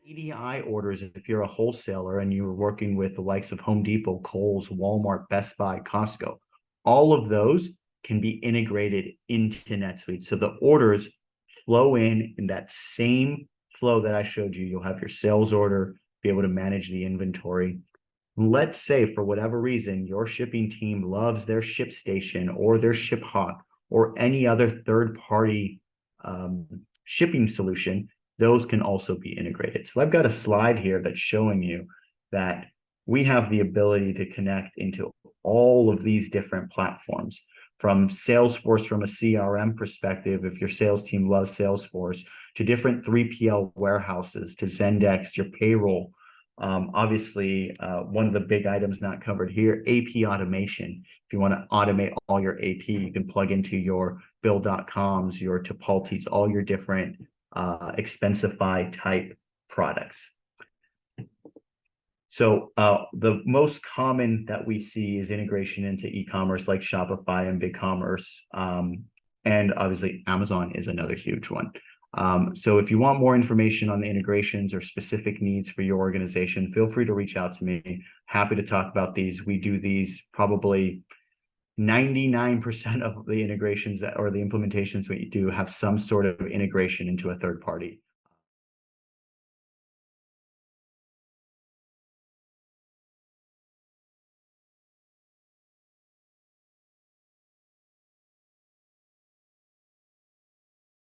EDI orders, if you're a wholesaler and you're working with the likes of Home Depot, Kohl's, Walmart, Best Buy, Costco, all of those can be integrated into NetSuite. So the orders flow in that same flow that I showed you. You'll have your sales order, be able to manage the inventory. Let's say for whatever reason, your shipping team loves their ShipStation or their ShipHawk or any other third-party shipping solution. Those can also be integrated. So I've got a slide here that's showing you that we have the ability to connect into all of these different platforms, from Salesforce from a CRM perspective, if your sales team loves Salesforce, to different 3PL warehouses, to Zendesk, your payroll. Obviously, one of the big items not covered here, AP automation. If you want to automate all your AP, you can plug into your Bill.coms, your Tipaltis, all your different Expensify type products. So the most common that we see is integration into e-commerce like Shopify and BigCommerce. And obviously Amazon is another huge one. So if you want more information on the integrations or specific needs for your organization, feel free to reach out to me. Happy to talk about these. We do these probably 99% of the integrations that or the implementations we do have some sort of integration into a third party.